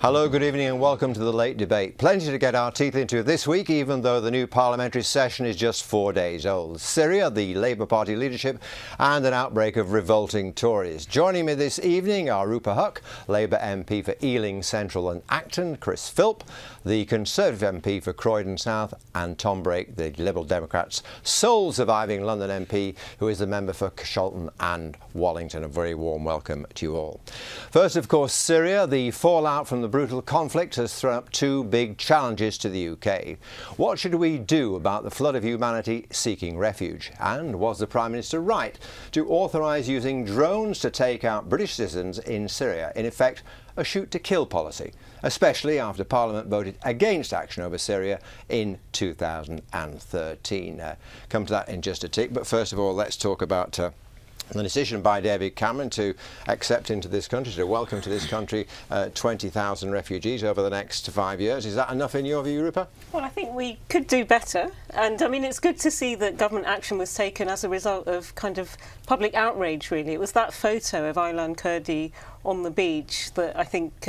Hello, good evening and welcome to the Late Debate. Plenty to get our teeth into this week, even though the new parliamentary session is just 4 days old. Syria, the Labour Party leadership and an outbreak of revolting Tories. Joining me this evening are Rupa Huck, Labour MP for Ealing Central and Acton, Chris Philp, the Conservative MP for Croydon South, and Tom Brake, the Liberal Democrats' sole surviving London MP, who is the member for Sholton and Wallington. A very warm welcome to you all. First, of course, Syria. The fallout from the brutal conflict has thrown up two big challenges to the UK. What should we do about the flood of humanity seeking refuge? And was the Prime Minister right to authorise using drones to take out British citizens in Syria? In effect, a shoot-to-kill policy, especially after Parliament voted against action over Syria in 2013. Come to that in just a tick, but first of all, let's talk about the decision by David Cameron to accept into this country, to welcome to this country 20,000 refugees over the next 5 years. Is that enough in your view, Rupa? Well, I think we could do better. And I mean, it's good to see that government action was taken as a result of kind of public outrage, really. It was that photo of Aylan Kurdi on the beach that I think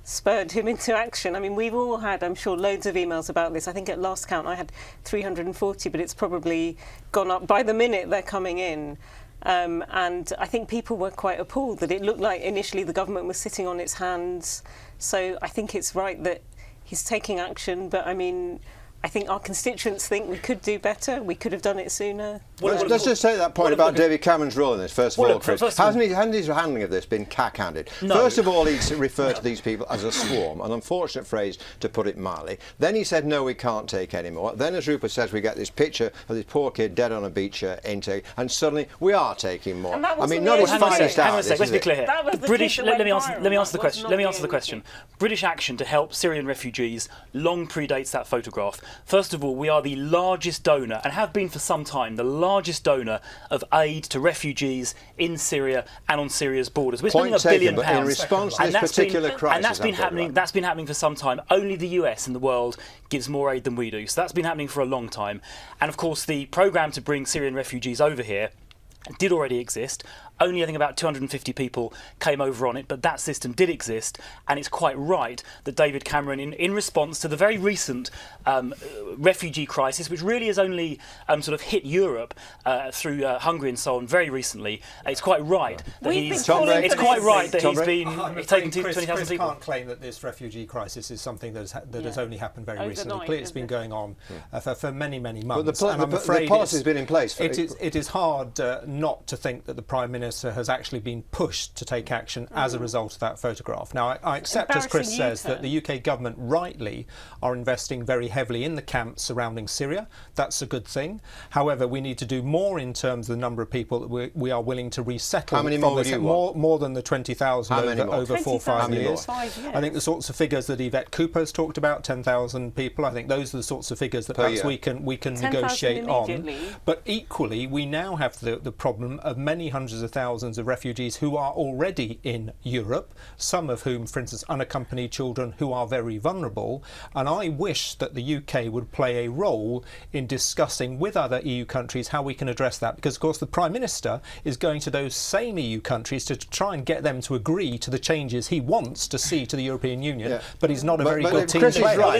spurred him into action. I mean, we've all had, I'm sure, loads of emails about this. I think at last count I had 340, but it's probably gone up by the minute they're coming in. And I think people were quite appalled that it looked like initially the government was sitting on its hands. So I think it's right that he's taking action, but I mean, I think our constituents think we could do better. We could have done it sooner. Let's just take that point about David Cameron's role in this, first of all, Chris. Hasn't his handling of this been cack-handed? No. First of all, he referred to these people as a swarm, an unfortunate phrase to put it mildly. Then he said, no, we can't take any more. Then, as Rupert says, we get this picture of this poor kid dead on a beach intake, and suddenly we are taking more. I mean, not his finest hour. Let's be clear here. British. Let me answer the question. Let me answer the question. British action to help Syrian refugees long predates that photograph. First of all, we are the largest donor, and have been for some time, the largest donor of aid to refugees in Syria and on Syria's borders. We're spending £1 billion in response to this particular crisis. And that's been happening for some time. Only the US in the world gives more aid than we do. So that's been happening for a long time. And of course, the programme to bring Syrian refugees over here did already exist. Only, I think, about 250 people came over on it, but that system did exist, and it's quite right that David Cameron, in response to the very recent refugee crisis, which really has only sort of hit Europe through Hungary and so on very recently, it's quite right that he's been taking 20,000 people. Can't claim that this refugee crisis is something that has only happened very recently. Clearly, it's been going on for many, many months. But the policy has been in place. It is hard not to think that the Prime Minister has actually been pushed to take action as a result of that photograph. Now, I accept, as Chris says, that the UK government rightly are investing very heavily in the camps surrounding Syria. That's a good thing. However, we need to do more in terms of the number of people that we are willing to resettle. How many more would you want? More than the 20,000 over 4 or 5 years. I think the sorts of figures that Yvette Cooper has talked about, 10,000 people, I think those are the sorts of figures that perhaps we can negotiate on. But equally, we now have the problem of many hundreds of thousands of refugees who are already in Europe, some of whom, for instance, unaccompanied children who are very vulnerable. And I wish that the UK would play a role in discussing with other EU countries how we can address that, because, of course, the Prime Minister is going to those same EU countries to try and get them to agree to the changes he wants to see to the European Union, but he's not a very good team player. Chris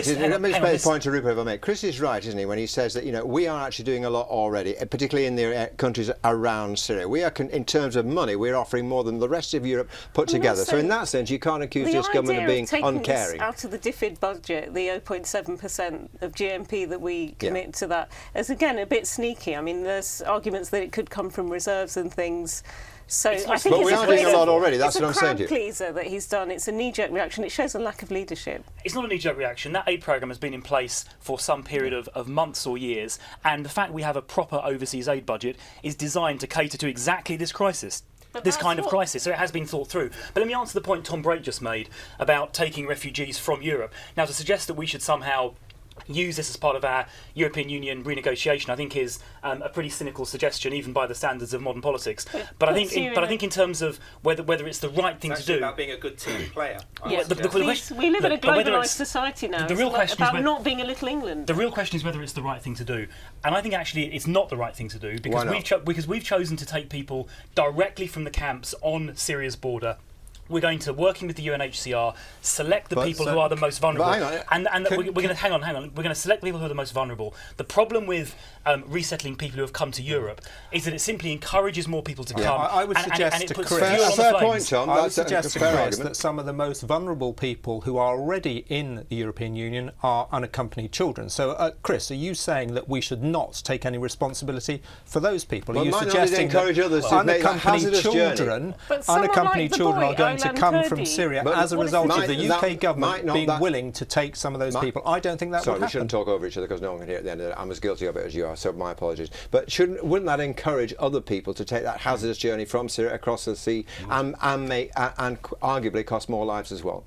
is right. Let me just make a point to Rupert, if I may. Chris is right, isn't he, when he says that, you know, we are actually doing a lot already, particularly in the countries around Syria. We are, in terms of money, we're offering more than the rest of Europe put together. So in that sense, you can't accuse this government of being uncaring. Out of the DFID budget, the 0.7% of GMP that we commit to that, is again a bit sneaky. I mean, there's arguments that it could come from reserves and things. So I think but we are doing a lot already. That's what I'm saying to you. It's a crowd pleaser that he's done. It's a knee-jerk reaction. It shows a lack of leadership. It's not a knee-jerk reaction. That aid programme has been in place for some period of months or years, and the fact we have a proper overseas aid budget is designed to cater to exactly this crisis. This kind of crisis, so it has been thought through. But let me answer the point Tom Brake just made about taking refugees from Europe. Now, to suggest that we should somehow use this as part of our European Union renegotiation, I think is a pretty cynical suggestion, even by the standards of modern politics. But I think in terms of whether it's the right thing to do, about being a good team player. Yes, we live in a globalised society now. The real question is not being a little England. The real question is whether it's the right thing to do, and I think actually it's not the right thing to do because we've chosen to take people directly from the camps on Syria's border We're going to, working with the UNHCR, select the people who are the most vulnerable. And we're going to, hang on. We're going to select the people who are the most vulnerable. The problem with resettling people who have come to Europe is that it simply encourages more people to come. I would suggest to Chris, that some of the most vulnerable people who are already in the European Union are unaccompanied children. So, Chris, are you saying that we should not take any responsibility for those people? Are you suggesting that unaccompanied children are going to come from Syria as a result of the UK government being willing to take some of those people? I don't think that would happen. We shouldn't talk over each other because no one can hear at the end of it. I'm as guilty of it as you are, so my apologies. But wouldn't that encourage other people to take that hazardous journey from Syria across the sea and arguably cost more lives as well?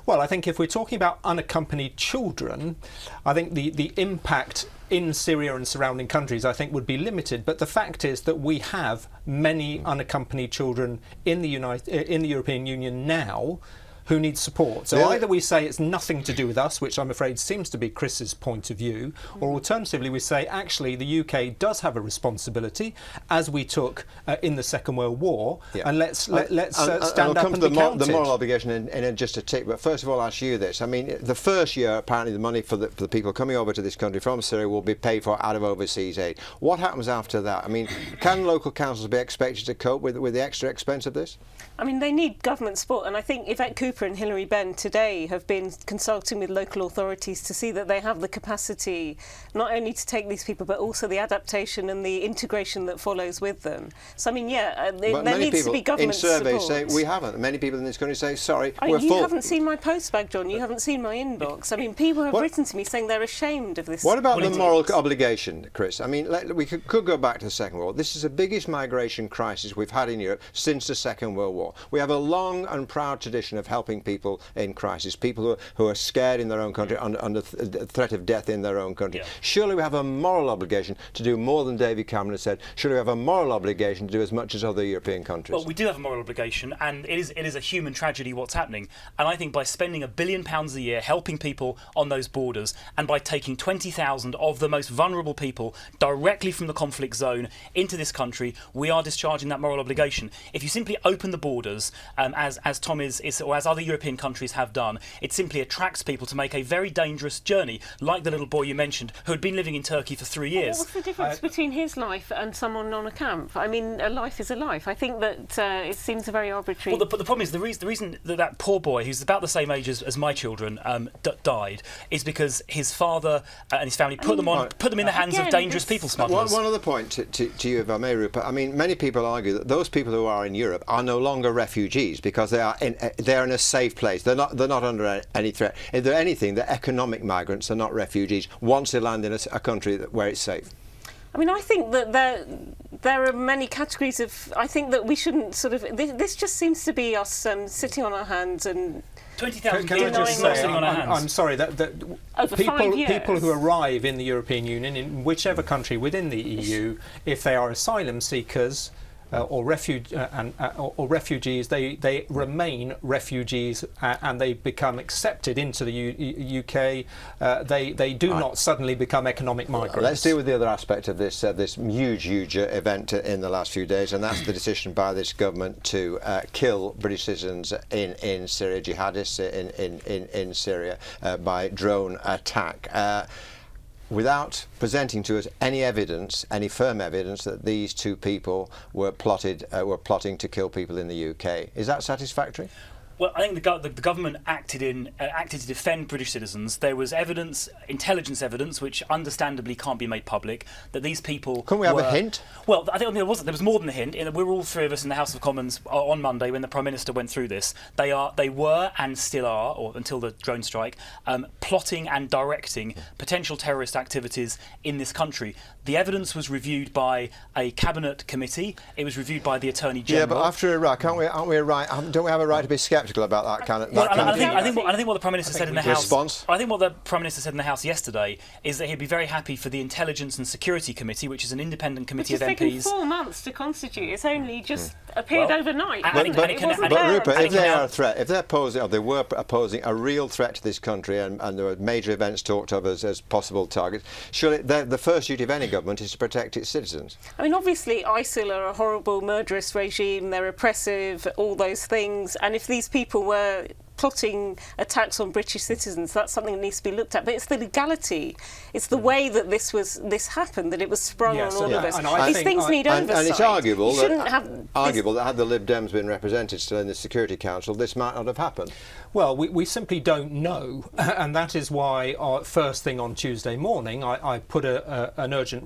Well, I think if we're talking about unaccompanied children, I think the impact in Syria and surrounding countries, I think, would be limited. But the fact is that we have many unaccompanied children in the European Union now who need support. So either we say it's nothing to do with us, which I'm afraid seems to be Chris's point of view, or alternatively we say actually the UK does have a responsibility, as we took in the Second World War, and let's stand up and be counted. The moral obligation in just a tick. But first of all, I'll ask you this. I mean, the first year, apparently, the money for the people coming over to this country from Syria will be paid for out of overseas aid. What happens after that? I mean, can local councils be expected to cope with the extra expense of this? I mean, they need government support, and I think Yvette Cooper and Hilary Benn today have been consulting with local authorities to see that they have the capacity not only to take these people, but also the adaptation and the integration that follows with them. So, I mean, there needs to be government support. In surveys say we haven't. Many people in this country say, sorry, we're full. You haven't seen my postbag, John. You haven't seen my inbox. I mean, people have written to me saying they're ashamed of this. What about the moral obligation, Chris? I mean, we could go back to the Second World War. This is the biggest migration crisis we've had in Europe since the Second World War. We have a long and proud tradition of helping people in crisis, people who are scared in their own country, under threat of death in their own country. Yeah. Surely we have a moral obligation to do more than David Cameron has said. Surely we have a moral obligation to do as much as other European countries. Well, we do have a moral obligation, and it is a human tragedy what's happening. And I think by spending £1 billion a year helping people on those borders, and by taking 20,000 of the most vulnerable people directly from the conflict zone into this country, we are discharging that moral obligation. If you simply open the borders, as Tom or as other European countries have done, it simply attracts people to make a very dangerous journey, like the little boy you mentioned, who had been living in Turkey for 3 years. What's the difference between his life and someone on a camp? I mean, a life is a life. I think that it seems a very arbitrary... Well, the problem is the reason that poor boy, who's about the same age as my children, died, is because his father and his family put them in the hands of dangerous people smugglers. One other point to you, if I may, Rupert. I mean, many people argue that those people who are in Europe are no longer refugees because they are in a safe place. They're not under any threat. If they're anything, they're economic migrants. They're not refugees once they land in a country where it's safe. I mean, I think that there are many categories of... I think that we shouldn't sort of... This just seems to be us sitting on our hands and... 20,000 people just sitting on our hands. I'm sorry, that people who arrive in the European Union, in whichever country within the EU, if they are asylum seekers... or refugees, they remain refugees and they become accepted into the UK. They do not suddenly become economic migrants. Let's deal with the other aspect of this huge event in the last few days, and that's the decision by this government to kill British citizens in Syria, jihadists in Syria, by drone attack. Without presenting to us any evidence, any firm evidence that these two people were plotting to kill people in the UK. Is that satisfactory? Well, I think the government acted to defend British citizens. There was evidence, intelligence evidence, which understandably can't be made public, that these people. Can we have a hint? Well, I think there was more than a hint. We were all three of us in the House of Commons on Monday when the Prime Minister went through this. They were and still are, or until the drone strike, plotting and directing potential terrorist activities in this country. The evidence was reviewed by a cabinet committee. It was reviewed by the Attorney General. Yeah, but after Iraq, don't we have a right to be sceptical about that kind of? I think what the Prime Minister said in the House. Response? I think what the Prime Minister said in the House yesterday is that he'd be very happy for the Intelligence and Security Committee, which is an independent committee of taken 4 months to constitute. It's only just appeared overnight, hasn't but it? Rupert, if they are a threat, if they're posing, or they were opposing a real threat to this country, and there were major events talked of as possible targets, surely the first duty of any government is to protect its citizens. I mean, obviously, ISIL are a horrible, murderous regime. They're oppressive, all those things. And if these people were plotting attacks on British citizens, that's something that needs to be looked at. But it's the legality, it's the way that this happened, that it was sprung on all of us. These things need oversight. And it's arguable that had the Lib Dems been represented still in the Security Council, this might not have happened. Well, we simply don't know, and that is why first thing on Tuesday morning I put an urgent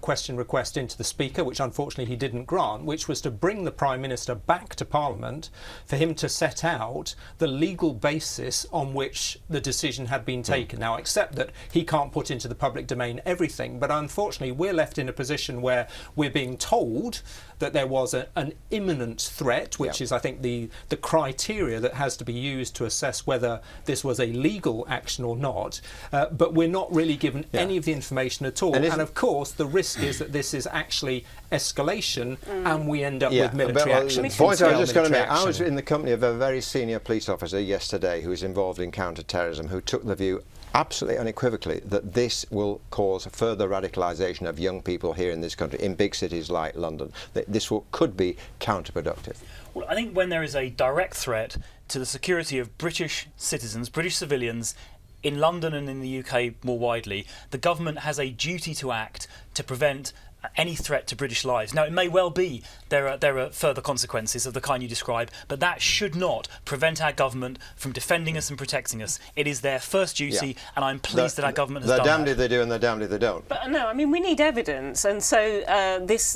question request into the Speaker, which unfortunately he didn't grant, which was to bring the Prime Minister back to Parliament for him to set out the legal basis on which the decision had been taken. Now, accept that he can't put into the public domain everything, but unfortunately we're left in a position where we're being told that there was an imminent threat, which is, I think, the criteria that has to be used to assess whether this was a legal action or not, but we're not really given any of the information at all. And of course, the risk is that this is actually escalation and we end up with military action. The point I was just going to make, I was in the company of a very senior police officer yesterday who is involved in counter-terrorism, who took the view absolutely unequivocally that this will cause further radicalisation of young people here in this country, in big cities like London. That this could be counterproductive. Well, I think when there is a direct threat to the security of British citizens, British civilians, in London and in the UK more widely, the government has a duty to act to prevent any threat to British lives. Now, it may well be there are further consequences of the kind you describe, but that should not prevent our government from defending us and protecting us. It is their first duty, and I'm pleased that our government has done that. They're damned if they do and they're damned if they don't. But no, I mean, we need evidence, and so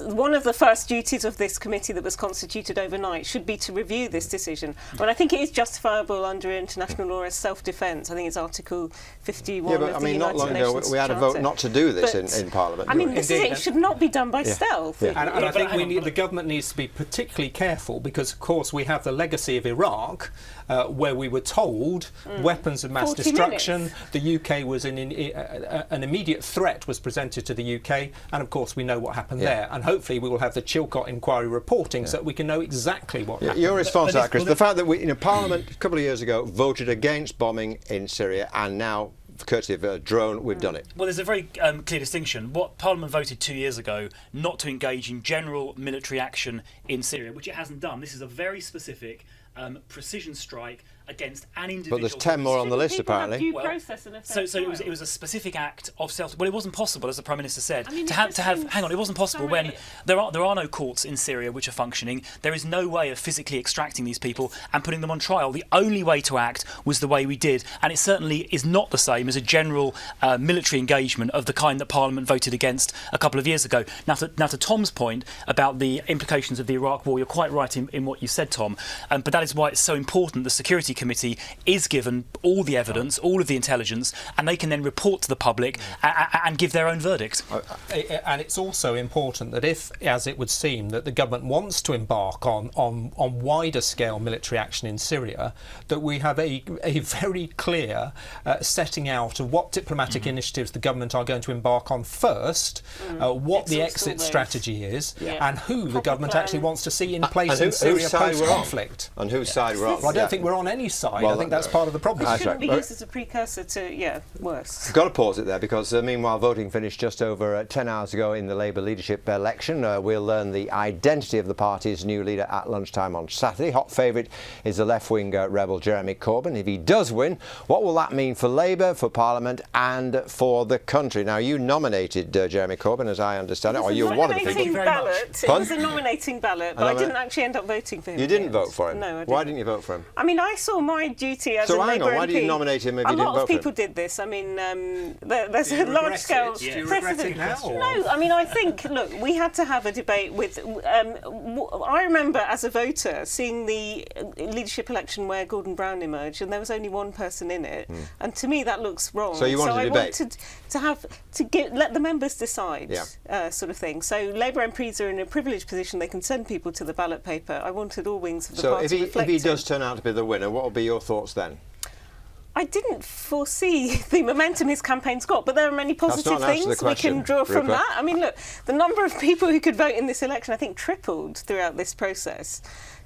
one of the first duties of this committee that was constituted overnight should be to review this decision. Well, I think it is justifiable under international law as self-defence. I think it's Article 51 of the United Nations. I mean, not long ago we had a vote not to do this in Parliament. I mean, it should not be done by stealth. And I think the government needs to be particularly careful because, of course, we have the legacy of Iraq, where we were told weapons of mass destruction. The UK was an immediate threat was presented to the UK, and of course we know what happened there. And hopefully we will have the Chilcot inquiry reporting so that we can know exactly what happened. Your response to that, Chris, the fact that Parliament a couple of years ago voted against bombing in Syria, and now, courtesy of a drone, we've done it. Well, there's a very clear distinction. What Parliament voted 2 years ago not to engage in general military action in Syria, which it hasn't done. This is a very specific precision strike against an individual. But there's 10 more on the list, apparently. So it was a specific act of self. Well, it wasn't possible, as the Prime Minister said, to have. Hang on, it wasn't possible when there are no courts in Syria which are functioning. There is no way of physically extracting these people and putting them on trial. The only way to act was the way we did, and it certainly is not the same as a general military engagement of the kind that Parliament voted against a couple of years ago. Now, to Tom's point about the implications of the Iraq War, you're quite right in what you said, Tom. But that is why it's so important the Security Committee is given all the evidence, all of the intelligence, and they can then report to the public and give their own verdict. And it's also important that if, as it would seem, that the government wants to embark on wider scale military action in Syria, that we have a very clear setting out of what diplomatic initiatives the government are going to embark on first, what the exit strategy is, and who the government actually wants to see in place in Syria post-conflict. And whose side we're on. Well, I don't think we're on any side. Well, I think that's part of the problem. It shouldn't be used as a precursor to, worse. Got to pause it there because, meanwhile, voting finished just over 10 hours ago in the Labour leadership election. We'll learn the identity of the party's new leader at lunchtime on Saturday. Hot favourite is the left-wing rebel Jeremy Corbyn. If he does win, what will that mean for Labour, for Parliament and for the country? Now, you nominated Jeremy Corbyn, as I understand it, or you're one of the people. It was a nominating ballot, but I didn't actually end up voting for him. You didn't vote for him? No, I didn't. Why didn't you vote for him? I mean, I saw my duty as a Labour MP. So hang on, why did you nominate him if you didn't vote for him? A lot of people did this. I mean, there's a large-scale precedent. No, I mean, I think, look, we had to have a debate with... I remember, as a voter, seeing the leadership election where Gordon Brown emerged, and there was only one person in it, and to me that looks wrong. So you wanted a debate? I wanted to let the members decide, sort of thing. So Labour MPs are in a privileged position. They can send people to the ballot paper. I wanted all wings of the party reflected. If he does turn out to be the winner, what will be your thoughts then? I didn't foresee the momentum his campaign's got, but there are many positive things we can draw from that. I mean, look, the number of people who could vote in this election, I think, tripled throughout this process.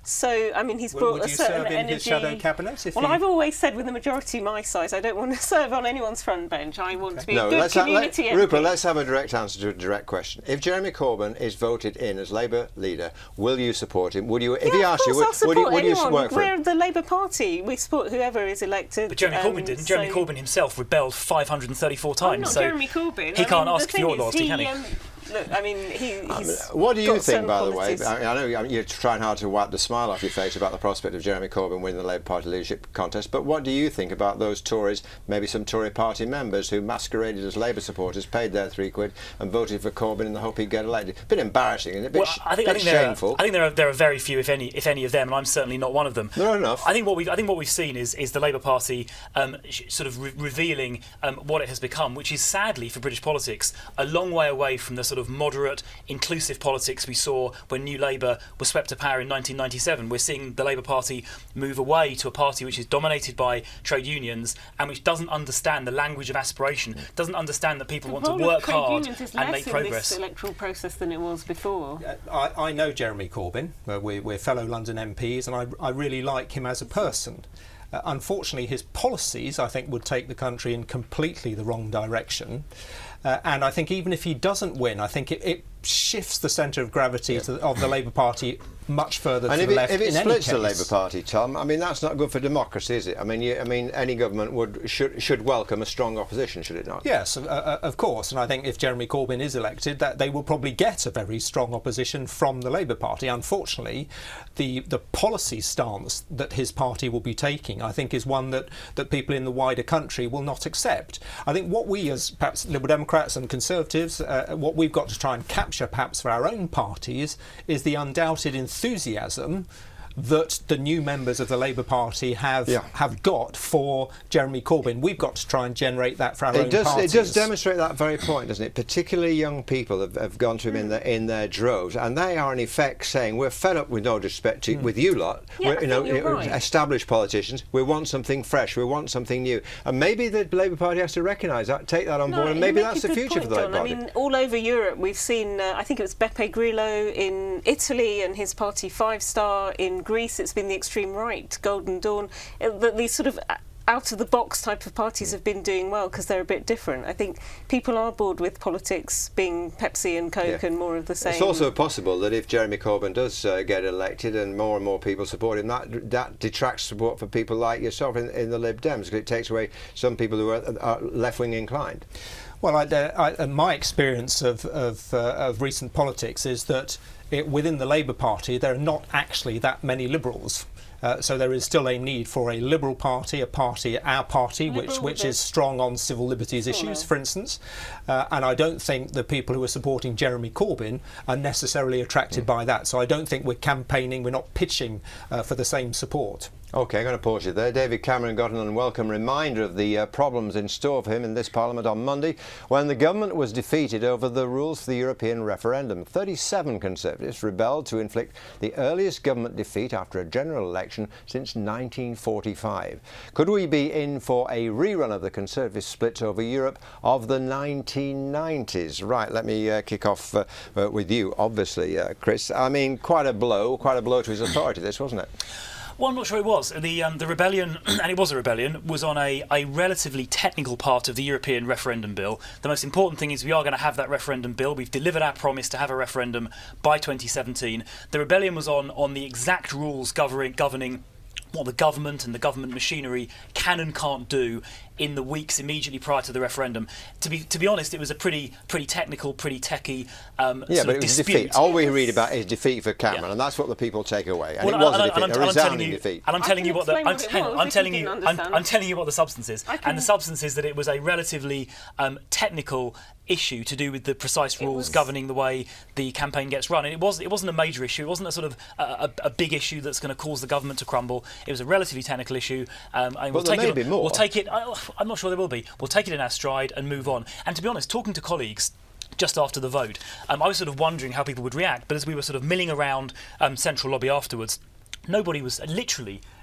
So, I mean, he's brought a certain energy. Would you serve in his shadow cabinet? Well, I've always said with a majority my size, I don't want to serve on anyone's front bench. I want to be a good community MP. Rupert, let's have a direct answer to a direct question. If Jeremy Corbyn is voted in as Labour leader, will you support him? Would you, if he asked you, would you work for him? We're the Labour Party. We support whoever is elected. But Jeremy Corbyn didn't. Jeremy Corbyn himself rebelled 534 times. Not Jeremy Corbyn. He can't ask for your loyalty, can he? Look, I mean, he's what do you think, by the way? I know you're trying hard to wipe the smile off your face about the prospect of Jeremy Corbyn winning the Labour Party leadership contest, but what do you think about those Tories, maybe some Tory party members who masqueraded as Labour supporters, paid their £3 and voted for Corbyn in the hope he'd get elected? A bit embarrassing, isn't it? A bit shameful. I think there are very few, if any of them, and I'm certainly not one of them. There are enough. I think what we've seen is the Labour Party sort of revealing what it has become, which is sadly for British politics a long way away from the sort of moderate, inclusive politics we saw when New Labour was swept to power in 1997. We're seeing the Labour Party move away to a party which is dominated by trade unions and which doesn't understand the language of aspiration, doesn't understand that people want to work hard and make progress. This electoral process than it was before. I know Jeremy Corbyn. We're fellow London MPs, and I really like him as a person. Unfortunately, his policies, I think, would take the country in completely the wrong direction. And I think even if he doesn't win, I think it shifts the centre of gravity of the Labour Party much further to the left. If it splits the Labour Party, Tom, I mean, that's not good for democracy, is it? I mean, any government should welcome a strong opposition, should it not? Yes, of course. And I think if Jeremy Corbyn is elected, that they will probably get a very strong opposition from the Labour Party. Unfortunately, the policy stance that his party will be taking, I think, is one that people in the wider country will not accept. I think what we, as perhaps Liberal Democrats and Conservatives, what we've got to try and capture perhaps for our own parties is the undoubted enthusiasm that the new members of the Labour Party have got for Jeremy Corbyn. We've got to try and generate that for our own parties. It does demonstrate that very point, doesn't it? Particularly young people have gone to him in their droves, and they are in effect saying, we're fed up, with no disrespect to with you lot, established politicians, we want something fresh, we want something new. And maybe the Labour Party has to recognise that, take that on board, and maybe that's the future for the Labour Party. I mean, all over Europe we've seen, I think it was Beppe Grillo in Italy and his party Five Star in Greece. It's been the extreme right, Golden Dawn. These sort of out-of-the-box type of parties have been doing well because they're a bit different. I think people are bored with politics being Pepsi and Coke and more of the same. It's also possible that if Jeremy Corbyn does get elected and more people support him, that detracts support for people like yourself in the Lib Dems, because it takes away some people who are left-wing inclined. Well, my experience of recent politics is that within the Labour Party there are not actually that many Liberals. So there is still a need for a Liberal Party, our party, which is strong on civil liberties issues, for instance. And I don't think the people who are supporting Jeremy Corbyn are necessarily attracted by that. So I don't think we're campaigning, we're not pitching for the same support. OK, I'm going to pause you there. David Cameron got an unwelcome reminder of the problems in store for him in this Parliament on Monday when the government was defeated over the rules for the European referendum. 37 Conservatives rebelled to inflict the earliest government defeat after a general election since 1945. Could we be in for a rerun of the Conservative split over Europe of the 1990s? Right, let me kick off with you, obviously, Chris. I mean, quite a blow to his authority, this, wasn't it? Well, I'm not sure it was. The rebellion, and it was a rebellion, was on a relatively technical part of the European referendum bill. The most important thing is we are going to have that referendum bill. We've delivered our promise to have a referendum by 2017. The rebellion was on the exact rules governing what the government and the government machinery can and can't do in the weeks immediately prior to the referendum. To be honest, it was a pretty technical, pretty techie but it was a defeat. All we read about is defeat for Cameron, and that's what the people take away. And it was a defeat, a resounding defeat. And I'm telling you what the substance is. And the substance is that it was a relatively technical issue to do with the precise rules governing the way the campaign gets run. And it wasn't a major issue. It wasn't a sort of a big issue that's going to cause the government to crumble. It was a relatively technical issue. We'll take it. I'm not sure there will be. We'll take it in our stride and move on. And to be honest, talking to colleagues just after the vote, I was sort of wondering how people would react. But as we were sort of milling around Central Lobby afterwards, nobody was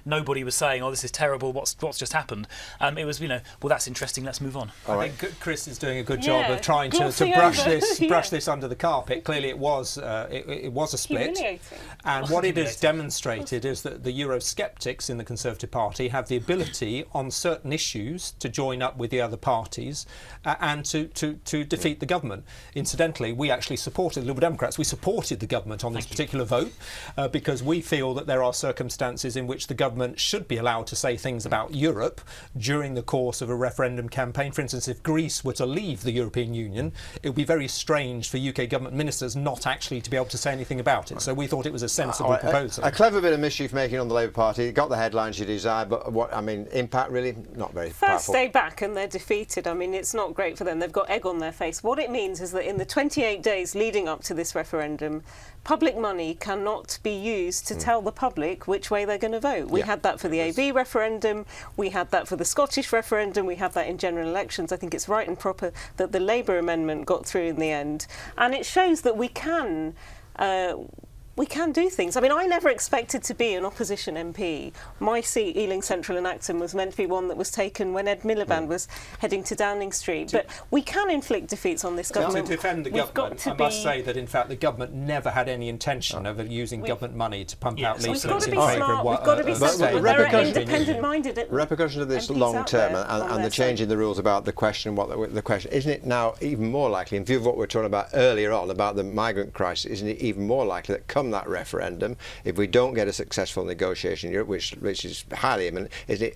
nobody was saying, "Oh, this is terrible. What's just happened?" It was, well, that's interesting. Let's move on. I think Chris is doing a good job of trying to brush this under the carpet. Clearly, it was a split, and what it has demonstrated is that the Eurosceptics in the Conservative Party have the ability on certain issues to join up with the other parties and to defeat the government. Incidentally, we actually supported, the Liberal Democrats, we supported the government on this particular vote because we feel that there are circumstances in which the government should be allowed to say things about Europe during the course of a referendum campaign. For instance, if Greece were to leave the European Union, it would be very strange for UK government ministers not actually to be able to say anything about it. So we thought it was a sensible proposal. A clever bit of mischief making on the Labour Party. Got the headlines you desire, but impact really not very powerful. First day back and they're defeated. I mean, it's not great for them. They've got egg on their face. What it means is that in the 28 days leading up to this referendum, public money cannot be used to tell the public which way they're going to vote. We had that for the AB referendum, we had that for the Scottish referendum, we had that in general elections. I think it's right and proper that the Labour amendment got through in the end. And it shows that we can do things. I mean, I never expected to be an opposition MP. My seat, Ealing Central and Acton, was meant to be one that was taken when Ed Miliband was heading to Downing Street. But we can inflict defeats on this government. To defend the government, I must say that, in fact, the government never had any intention of using government money to pump out leaflets in favour of what... We've got to be smart. There are independent-minded... Repercussions of this long term and the change in the rules about the question, isn't it now even more likely, in view of what we were talking about earlier on, about the migrant crisis, isn't it even more likely that come that referendum, if we don't get a successful negotiation in Europe, which is highly imminent, is it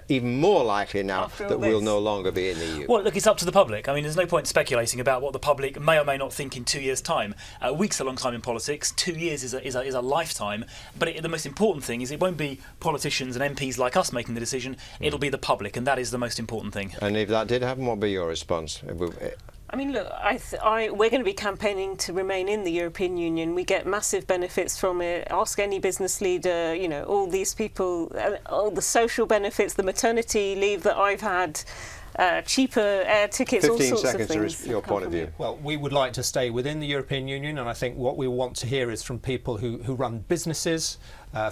even more likely now that we'll no longer be in the EU? Well, look, it's up to the public. I mean, there's no point speculating about what the public may or may not think in 2 years' time. A week's a long time in politics. 2 years is a lifetime. But the most important thing is it won't be politicians and MPs like us making the decision. It'll be the public, and that is the most important thing. And if that did happen, what would be your response? I mean, look, we're going to be campaigning to remain in the European Union. We get massive benefits from it. Ask any business leader, all these people, all the social benefits, the maternity leave that I've had, cheaper air tickets, all sorts of things. 15 seconds to your point of view. Well, we would like to stay within the European Union, and I think what we want to hear is from people who run businesses,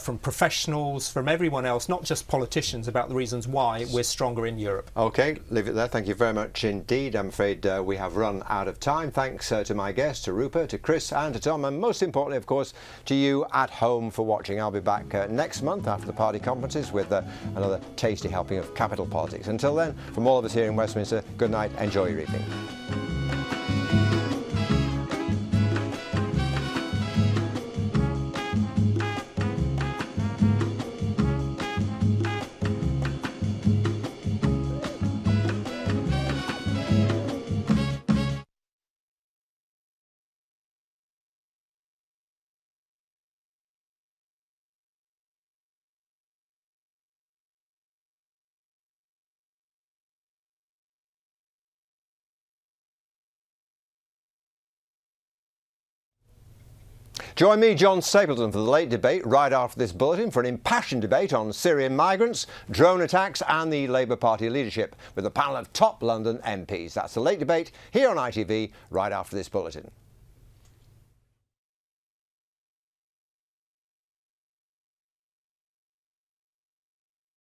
from professionals, from everyone else, not just politicians, about the reasons why we're stronger in Europe. OK, leave it there. Thank you very much indeed. I'm afraid we have run out of time. Thanks to my guests, to Rupert, to Chris and to Tom, and most importantly, of course, to you at home for watching. I'll be back next month after the party conferences with another tasty helping of capital politics. Until then, from all of us here in Westminster, good night, enjoy your evening. Join me, John Stapleton, for the late debate right after this bulletin for an impassioned debate on Syrian migrants, drone attacks and the Labour Party leadership with a panel of top London MPs. That's the late debate here on ITV right after this bulletin.